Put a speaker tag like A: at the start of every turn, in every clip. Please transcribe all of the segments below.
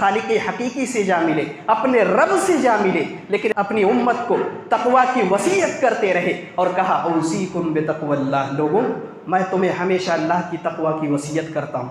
A: खालिक हकीकी से जा मिले, अपने रब से जा मिले, लेकिन अपनी उम्मत को तकवा की वसीयत करते रहे और कहा औसीकुम बितक़वल्लाह, लोगों मैं तुम्हें हमेशा अल्लाह की तकवा की वसीयत करता हूँ।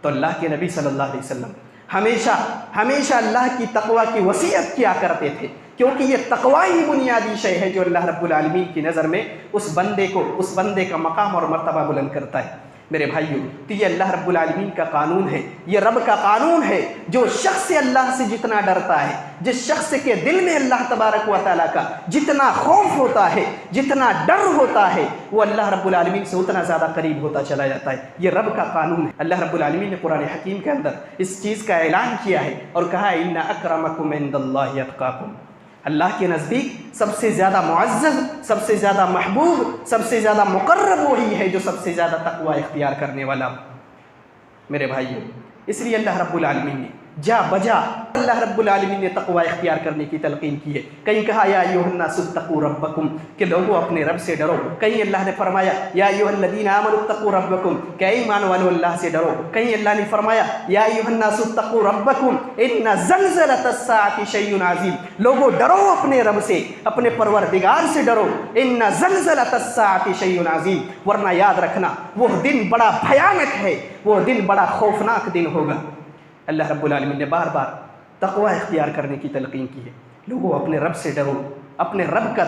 A: तो अल्लाह के नबी सल्लल्लाहु अलैहि वसल्लम हमेशा अल्लाह की तकवा की वसीयत किया करते थे, क्योंकि ये तकवा ही बुनियादी शय है जो अल्लाह रब्बुल आलमीन की नज़र में उस बंदे का मकाम और मर्तबा बुलंद करता है। मेरे भाइयों, तो ये अल्लाह रब्बुल आलमीन का कानून है, ये रब का कानून है। जो शख्स अल्लाह से जितना डरता है, जिस शख्स के दिल में अल्लाह तबारक व तआला का जितना खौफ होता है, जितना डर होता है, वो अल्लाह रब्बुल आलमीन से उतना ज़्यादा करीब होता चला जाता है। ये रब का कानून है। अल्लाह रब्बुल आलमीन ने कुरान हकीम के अंदर इस चीज़ का ऐलान किया है और कहा इन्ना अक्रमकुम इंदल्लाहि अत्काकुम, अल्लाह के नज़दीक सबसे ज़्यादा मुअज़्ज़ज़, सबसे ज़्यादा महबूब, सबसे ज़्यादा मुक़र्रब वही है जो सबसे ज़्यादा तक़वा इख्तियार करने वाला हो। मेरे भाइयों, इसलिए अल्लाह रब्बुल आलमीन ने जा बजा अल्लाह रब्बुल आलमीन ने तक़वा इख्तियार करने की तलक़ीन की है। कहीं कहा या अय्युहन्नासुत्तक़ू रब्बकुम, कि लोगों अपने रब से डरो। कहीं अल्लाह ने फरमाया या अय्युहल्लज़ीना आमनुत्तक़ू रब्बकुम, कि ईमान वालों अल्लाह से डरो। कहीं अल्लाह ने फरमाया या अय्युहन्नासुत्तक़ू रब्बकुम इन्ना ज़ल्ज़लतस्साअति शैउन अज़ीम, लोगों डरो अपने रब से, अपने परवरदिगार से डरो। इन्ना ज़ल्ज़लतस्साअति शैउन अज़ीम, वरना याद रखना वो दिन बड़ा भयानक है, वो दिन बड़ा खौफनाक दिन होगा। अल्लाह रब्बुल आलमीन ने बार बार तक़वा इख्तियार करने की तलक़ीन की है। लोगों अपने रब से डरो, अपने रब का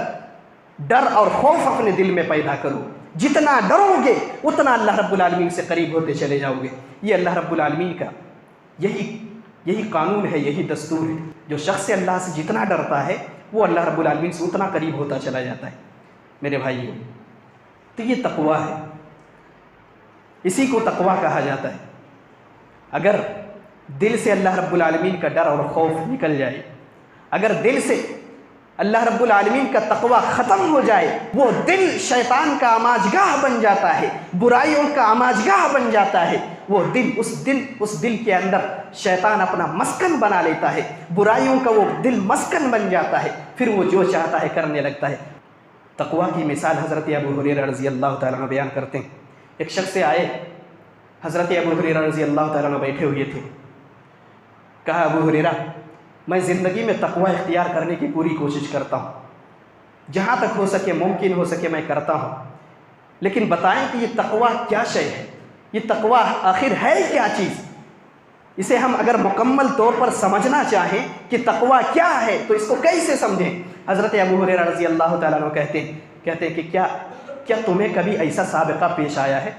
A: डर और खौफ अपने दिल में पैदा करो। जितना डरोगे उतना अल्लाह रब्बुल आलमीन से करीब होते चले जाओगे। ये अल्लाह रब्बुल आलमीन का यही कानून है, यही दस्तूर है। जो शख्स अल्लाह से जितना डरता है वो अल्लाह रब्बुल आलमीन से उतना करीब होता चला जाता है। मेरे भाइयों, तो ये तक़वा है, इसी को तक़वा कहा जाता है। अगर दिल से अल्लाह रब्बुल आलमीन का डर और खौफ निकल जाए, अगर दिल से अल्लाह रब्बुल आलमीन का तक़वा ख़त्म हो जाए, वो दिल शैतान का आमाजगाह बन जाता है, बुराइयों का आमाजगाह बन जाता है। वो दिल उस दिल के अंदर शैतान अपना मस्कन बना लेता है, बुराइयों का वो दिल मस्कन बन जाता है, फिर वो जो चाहता है करने लगता है। तक़वा की मिसाल हज़रत अबू हुरैरा रज़ी अल्लाह तआला अन्हु बयान करते हैं। एक शख्स से आए, हज़रत अबू हुरैरा रज़ी अल्लाह तआला अन्हु बैठे हुए थे। कहा अबू हुरैरा, मैं ज़िंदगी में तक़वा इख्तियार करने की पूरी कोशिश करता हूँ, जहाँ तक हो सके, मुमकिन हो सके मैं करता हूँ, लेकिन बताएं कि ये तक़वा क्या शय है, ये तक़वा आखिर है क्या चीज़। इसे हम अगर मुकम्मल तौर पर समझना चाहें कि तक़वा क्या है तो इसको कैसे समझें। हज़रत अबू हुरैरा रज़ी अल्लाह तआला अन्हु कहते हैं कि क्या तुम्हें कभी ऐसा साबिक़ा पेश आया है,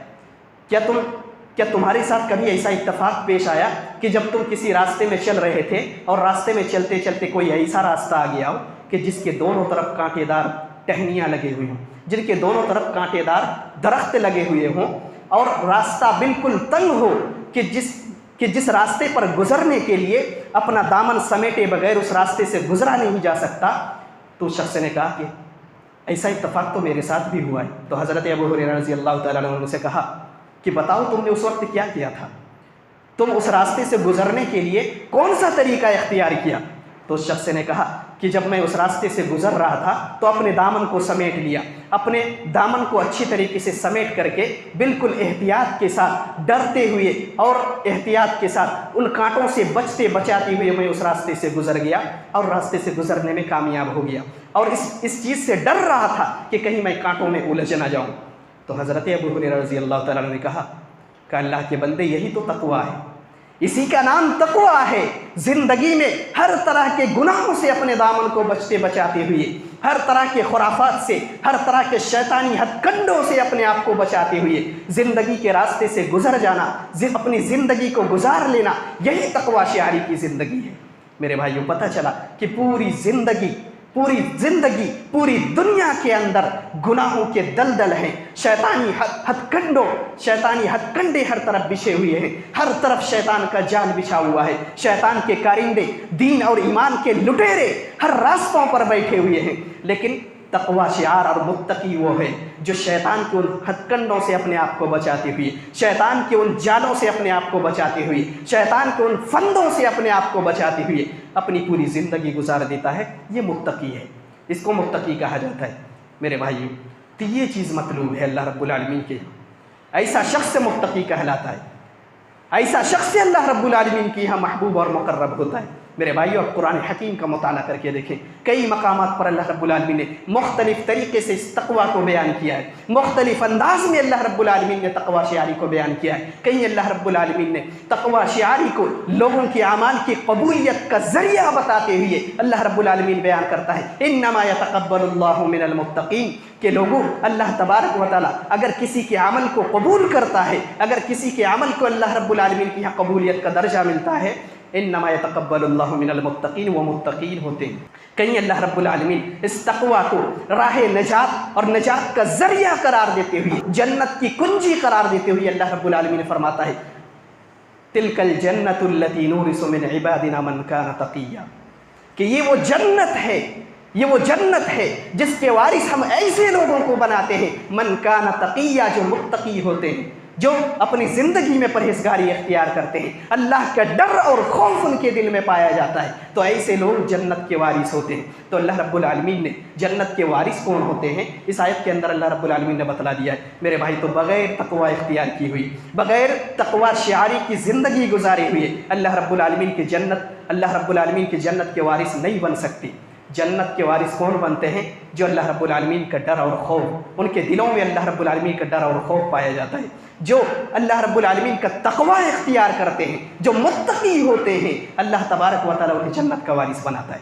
A: क्या तुम्हारे साथ कभी ऐसा इत्तफाक पेश आया कि जब तुम किसी रास्ते में चल रहे थे और रास्ते में चलते चलते कोई ऐसा रास्ता आ गया हो कि जिसके दोनों तरफ कांटेदार टहनियाँ लगे हुए हों, जिनके दोनों तरफ कांटेदार दरख्त लगे हुए हों और रास्ता बिल्कुल तंग हो कि जिस रास्ते पर गुजरने के लिए अपना दामन समेटे बगैर उस रास्ते से गुजरा नहीं जा सकता। तो उस शख्स ने कहा कि ऐसा इत्तफाक तो मेरे साथ भी हुआ है। तो हज़रत अबू हुरैरा रज़ी अल्लाह तआला अन्हु से कहा कि बताओ तुमने उस वक्त क्या किया था, तुम उस रास्ते से गुजरने के लिए कौन सा तरीका इख्तियार किया। तो उस शख्स ने कहा कि जब मैं उस रास्ते से गुजर रहा था तो अपने दामन को समेट लिया, अपने दामन को अच्छी तरीके से समेट करके बिल्कुल एहतियात के साथ, डरते हुए और एहतियात के साथ उन कांटों से बचते बचाते हुए मैं उस रास्ते से गुजर गया और रास्ते से गुजरने में कामयाब हो गया और इस चीज़ से डर रहा था कि कहीं मैं कांटों में उलझ ना जाऊँ। तो हज़रत अबू हुरैरा रज़ी अल्लाह तआला अन्हु ने कहा कि अल्लाह के बंदे, यही तो तक़वा है, इसी का नाम तक़वा है। ज़िंदगी में हर तरह के गुनाहों से अपने दामन को बचते बचाते हुए, हर तरह के खुराफात से, हर तरह के शैतानी हथकंडों से अपने आप को बचाते हुए ज़िंदगी के रास्ते से गुजर जाना, अपनी ज़िंदगी को गुजार लेना, यही तक़वा शियारी की ज़िंदगी है। मेरे भाइयों, पता चला कि पूरी ज़िंदगी पूरी दुनिया के अंदर गुनाहों के दलदल हैं, शैतानी हथकंडे हर तरफ बिछे हुए हैं, हर तरफ शैतान का जाल बिछा हुआ है, शैतान के कारिंदे, दीन और ईमान के लुटेरे हर रास्तों पर बैठे हुए हैं। लेकिन तक़वा शिआर और मुत्तकी वो है जो शैतान के उन हथकंडों से अपने आप को बचाते हुए, शैतान के उन जालों से अपने आप को बचाते हुए, शैतान के उन फंदों से अपने आप को बचाते हुए अपनी पूरी ज़िंदगी गुजार देता है। ये मुत्तकी है, इसको मुत्तकी कहा जाता है। मेरे भाइयों, तो ये चीज़ मतलूब है अल्लाह रब्बुल आलमीन के, ऐसा शख्स मुत्तकी कहलाता है। ऐसा शख्स अल्लाह रब्बुल आलमीन की यहाँ महबूब और मुकर्रब होता है। मेरे भाइयों, अब कुरान हकीम का मुताला करके देखें, कई मकामात पर अल्लाह रब्बुल आलमीन ने मुख्तलिफ तरीके से इस तकवा को बयान किया है, मुख्तलिफ अंदाज में अल्लाह रब्बुल आलमीन ने तकवा शियारी को बयान किया है। कहीं अल्लाह रब्बुल आलमीन ने तकवा शियारी को लोगों के अमाल की कबूलियत का जरिया बताते हुए अल्लाह रब्बुल आलमीन बयान करता है, इन्नमा यतक़ब्बलुल्लाहु मिनल मुत्तक़ीन, के लोगों अल्लाह तबारक व तआला अगर किसी के अमल को कबूल करता है, अगर किसी के अमल को अल्लाह रब्बुल आलमीन की यहाँ कबूलियत का दर्जा मिलता है, इन्नमा यतक़ब्बलुल्लाहु मिनल मुत्तक़ीन, वो मुत्तक़ीन होते हैं। कहीं अल्लाह रब्बुल आलमीन इस तक़वा को राह नजात और नजात का जरिया करार देते हुए, जन्नत की कुंजी करार देते हुए अल्लाह रब्बुल आलमीन फरमाता है, तिलकल जन्नतुल्लती नूरिसु मिन इबादिना मन कान तक़िया, कि ये वो जन्नत है, ये वो जन्नत है जिसके वारिस हम ऐसे लोगों को बनाते हैं, मन कान तक़िया, जो मुत्तकी होते हैं, जो अपनी ज़िंदगी में परहेज़गारी इख्तियार करते हैं, अल्लाह का डर और खौफ उनके दिल में पाया जाता है, तो ऐसे लोग जन्नत के वारिस होते हैं। तो अल्लाह रब्बुल आलमीन ने जन्नत के वारिस कौन होते हैं इस आयत के अंदर अल्लाह रब्बुल आलमीन ने बतला दिया है। मेरे भाई, तो बग़ैर तक़वा इख्तियार की हुई, बग़ैर तक़वा शियारी की ज़िंदगी गुजारे हुए अल्लाह रब्बुल आलमीन की जन्नत के वारिस नहीं बन सकती। जन्नत के वारिस कौन बनते हैं? जो अल्लाह रब्बुल आलमीन का डर और खौफ, उनके दिलों में अल्लाह रब्बुल आलमीन का डर और खौफ पाया जाता है, जो अल्लाह रब्बुल आलमीन का तक़वा इख्तियार करते हैं, जो मुत्तकी होते हैं, अल्लाह तबारक व तआला उन्हें जन्नत का वारिस बनाता है।